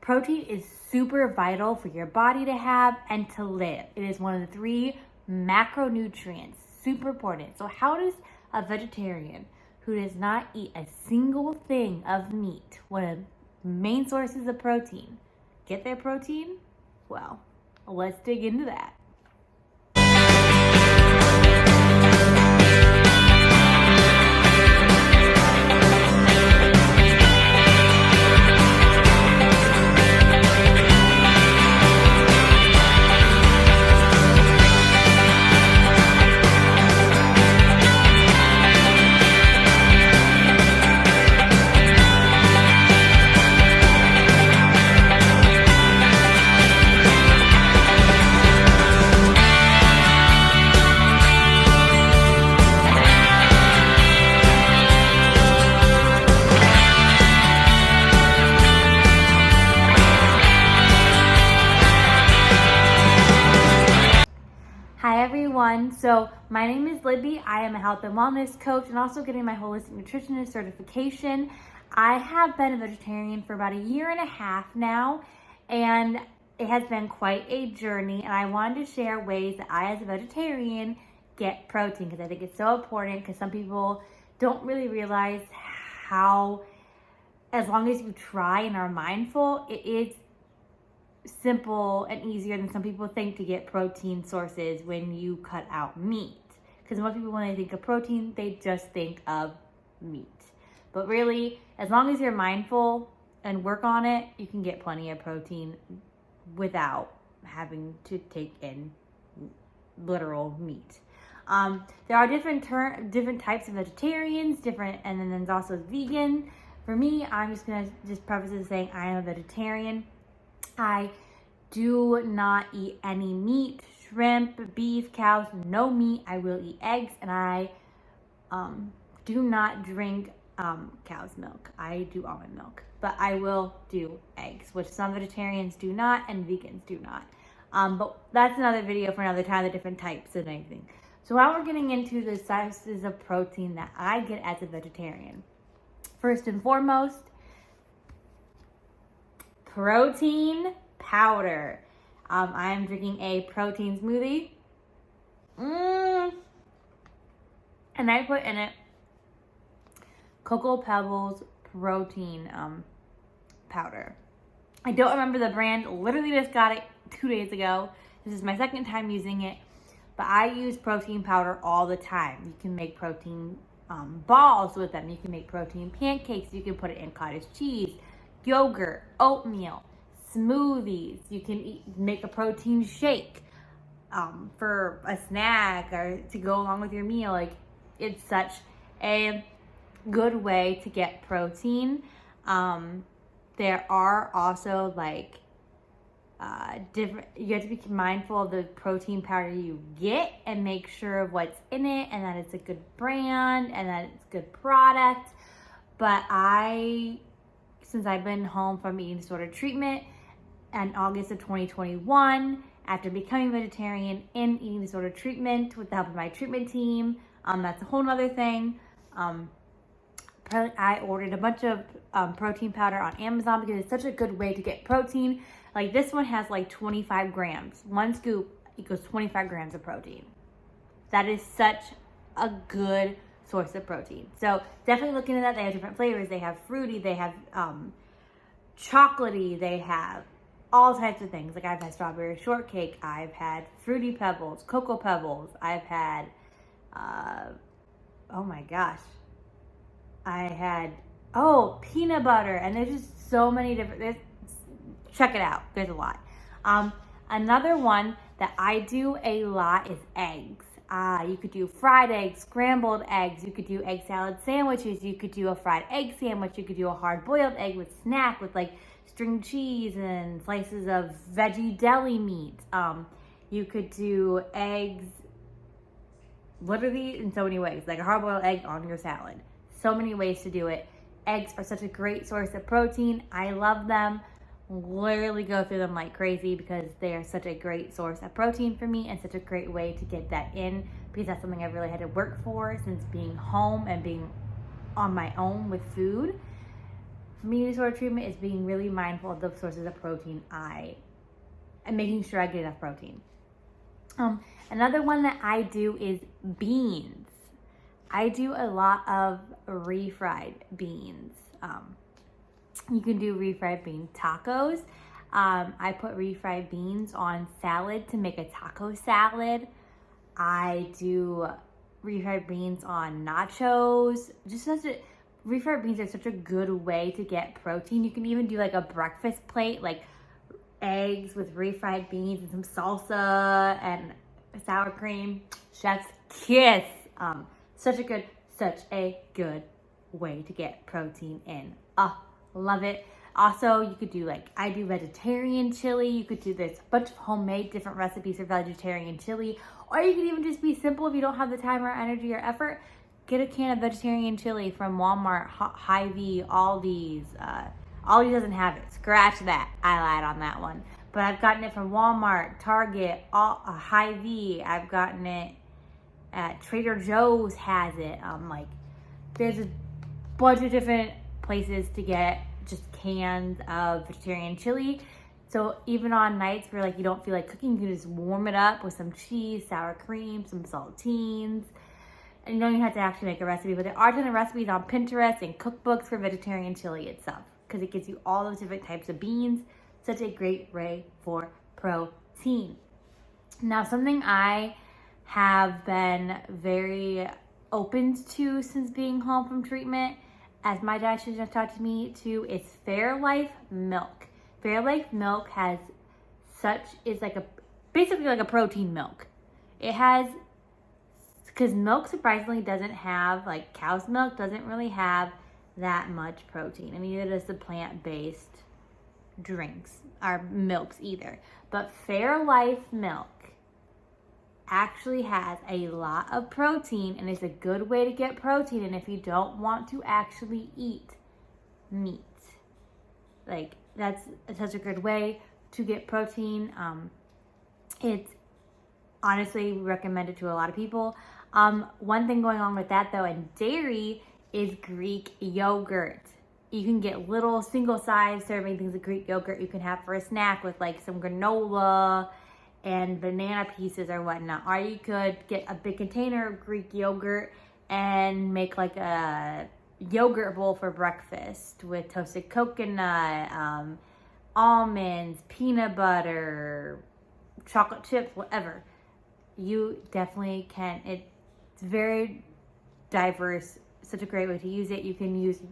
Protein is super vital for your body to have and to live. It is one of the 3 macronutrients, super important. So how does a vegetarian who does not eat a single thing of meat, one of the main sources of protein, get their protein? Well, let's dig into that. Hi everyone, so my name is Libby. I am a health and wellness coach and also getting my holistic nutritionist certification. I have been a vegetarian for about 1.5 years now, and it has been quite a journey, and I wanted to share ways that I as a vegetarian get protein because I think it's so important, because some people don't really realize how, as long as you try and are mindful, it is simple and easier than some people think to get protein sources when you cut out meat. Because most people, when they think of protein, they just think of meat. But really, as long as you're mindful and work on it, you can get plenty of protein without having to take in literal meat. There are different types of vegetarians, and then there's also vegan. For me, I'm just gonna preface it saying I am a vegetarian. I do not eat any meat, shrimp, beef, cows, no meat. I will eat eggs, and I do not drink cow's milk. I do almond milk, but I will do eggs, which some vegetarians do not and vegans do not. But that's another video for another time, the different types and everything. So now we're getting into the sources of protein that I get as a vegetarian. First and foremost, protein powder. I'm drinking a protein smoothie. And I put in it Cocoa Pebbles protein powder. I don't remember the brand. Literally just got it 2 days ago. This is my 2nd time using it. But I use protein powder all the time. You can make protein balls with them. You can make protein pancakes. You can put it in cottage cheese, yogurt, oatmeal, smoothies. You can make a protein shake for a snack or to go along with your meal. Like, it's such a good way to get protein. There are also like you have to be mindful of the protein powder you get and make sure of what's in it and that it's a good brand and that it's a good product. But since I've been home from eating disorder treatment in August of 2021, after becoming vegetarian in eating disorder treatment with the help of my treatment team, that's a whole nother thing. I ordered a bunch of protein powder on Amazon because it's such a good way to get protein. Like, this one has like 25 grams. 1 scoop equals 25 grams of protein. That is such a good source of protein. So definitely look into that. They have different flavors. They have fruity, they have chocolatey, they have all types of things. Like, I've had strawberry shortcake, I've had fruity pebbles, cocoa pebbles, I've had oh my gosh, I had peanut butter, and there's just so many different. Check it out. There's a lot. Another one that I do a lot is eggs. You could do fried eggs, scrambled eggs. You could do egg salad sandwiches. You could do a fried egg sandwich. You could do a hard-boiled egg with snack with like string cheese and slices of veggie deli meat. You could do eggs literally in so many ways, like a hard-boiled egg on your salad. So many ways to do it. Eggs are such a great source of protein. I love them. Literally go through them like crazy because they are such a great source of protein for me and such a great way to get that in, because that's something I've really had to work for since being home and being on my own with food. for me, disorder treatment is being really mindful of the sources of protein and making sure I get enough protein. Another one that I do is beans. I do a lot of refried beans. You can do refried bean tacos. I put refried beans on salad to make a taco salad. I do refried beans on nachos. Refried beans are such a good way to get protein. You can even do like a breakfast plate, like eggs with refried beans and some salsa and sour cream. Chef's kiss. Such a good way to get protein in. Love it. Also, you could do I do vegetarian chili. You could do this bunch of homemade different recipes for vegetarian chili. Or you could even just be simple if you don't have the time or energy or effort. Get a can of vegetarian chili from Walmart, Hy-Vee, Aldi's. Aldi doesn't have it. Scratch that. I lied on that one. But I've gotten it from Walmart, Target, Hy-Vee. I've gotten it at Trader Joe's has it. There's a bunch of different places to get just cans of vegetarian chili. So even on nights where you don't feel like cooking, you can just warm it up with some cheese, sour cream, some saltines. And you don't even have to actually make a recipe, but there are a ton of recipes on Pinterest and cookbooks for vegetarian chili itself, because it gives you all those different types of beans. Such a great way for protein. Now, something I have been very open to since being home from treatment, as my dietitian just taught me to, is Fairlife milk. Fairlife milk is basically like a protein milk. It has, because milk surprisingly doesn't have, cow's milk doesn't really have that much protein, and neither does the plant-based drinks or milks either. But Fairlife milk actually has a lot of protein, and it's a good way to get protein. And if you don't want to actually eat meat, that's such a good way to get protein. It's honestly recommended to a lot of people. One thing going on with that though, and dairy, is Greek yogurt. You can get little single-size serving things of Greek yogurt you can have for a snack with some granola and banana pieces or whatnot. Or you could get a big container of Greek yogurt and make a yogurt bowl for breakfast with toasted coconut, almonds, peanut butter, chocolate chips, whatever. You definitely can. It's very diverse. Such a great way to use it. You can use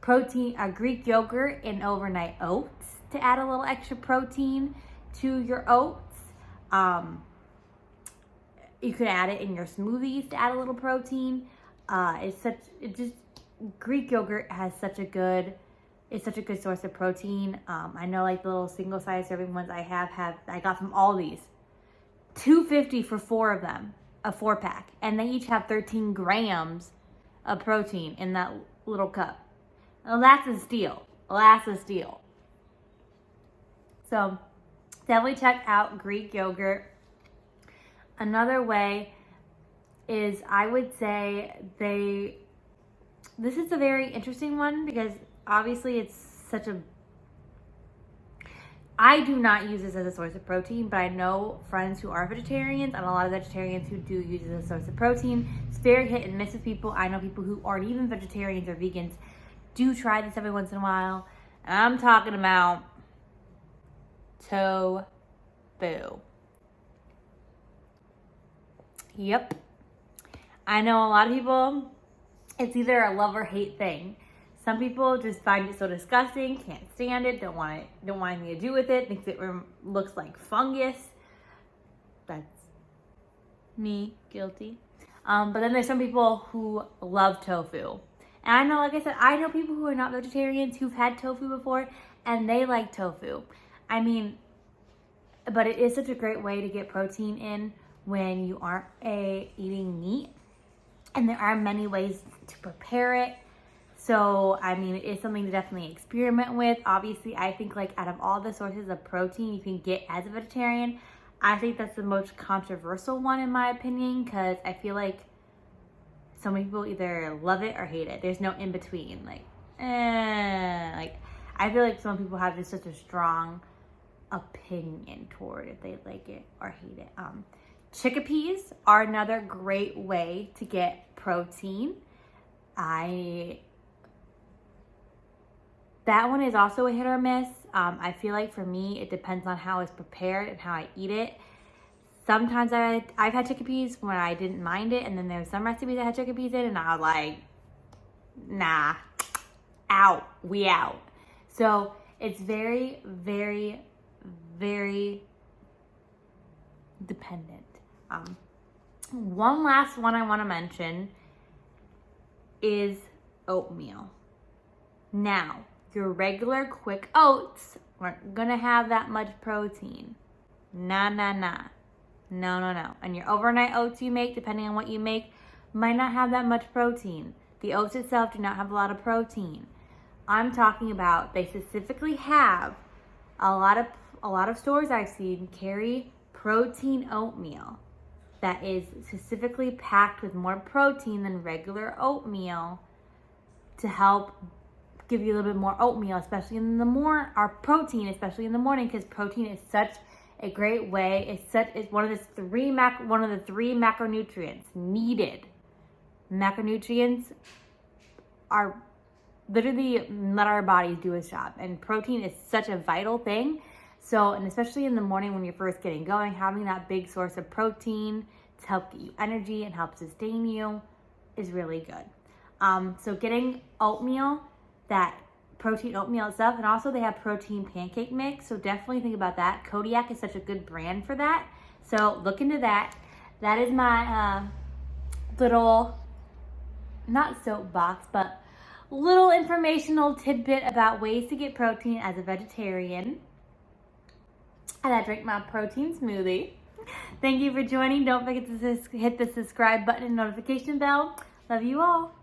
Greek yogurt in overnight oats to add a little extra protein to your oats. You could add it in your smoothies to add a little protein. Greek yogurt has such a good source of protein. I know the little single size serving ones I got from Aldi's. $2.50 for 4 of them, a 4-pack, and they each have 13 grams of protein in that little cup. Well, that's a steal. So definitely check out Greek yogurt. Another way is, I would say, this is a very interesting one, because obviously it's I do not use this as a source of protein, but I know friends who are vegetarians and a lot of vegetarians who do use it as a source of protein. It's very hit and miss with people. I know people who aren't even vegetarians or vegans do try this every once in a while. And I'm talking about tofu. Yep. I know a lot of people, it's either a love or hate thing. Some people just find it so disgusting, can't stand it, don't want anything to do with it, thinks it looks like fungus. That's me, guilty. But then there's some people who love tofu. And I know, like I said, I know people who are not vegetarians who've had tofu before, and they like tofu. But it is such a great way to get protein in when you aren't eating meat. And there are many ways to prepare it. So, it is something to definitely experiment with. Obviously, I think out of all the sources of protein you can get as a vegetarian, I think that's the most controversial one in my opinion, because I feel like so many people either love it or hate it. There's no in between. like, I feel like some people have just such a strong opinion toward if they like it or hate it. Chickpeas are another great way to get protein. That one is also a hit or miss. I feel like for me, it depends on how it's prepared and how I eat it. Sometimes I've had chickpeas when I didn't mind it, and then there were some recipes that had chickpeas in, and I was like, nah, we out. So it's very, very, very dependent. One last one I want to mention is oatmeal. Now, your regular quick oats aren't gonna have that much protein. Nah. No. And your overnight oats you make, depending on what you make, might not have that much protein. The oats itself do not have a lot of protein. I'm talking about, they specifically have a lot of stores I've seen carry protein oatmeal that is specifically packed with more protein than regular oatmeal to help give you a little bit more oatmeal, especially in the morning, or protein, especially in the morning, because protein is such a great way. It's one of the three macronutrients needed. Macronutrients are literally let our bodies do its job, and protein is such a vital thing. So, and especially in the morning when you're first getting going, having that big source of protein to help get you energy and help sustain you is really good. So getting oatmeal, that protein oatmeal itself, and also they have protein pancake mix, so definitely think about that. Kodiak is such a good brand for that, so look into that. That is my little, not soapbox, but little informational tidbit about ways to get protein as a vegetarian. And I drink my protein smoothie. Thank you for joining. Don't forget to hit the subscribe button and notification bell. Love you all.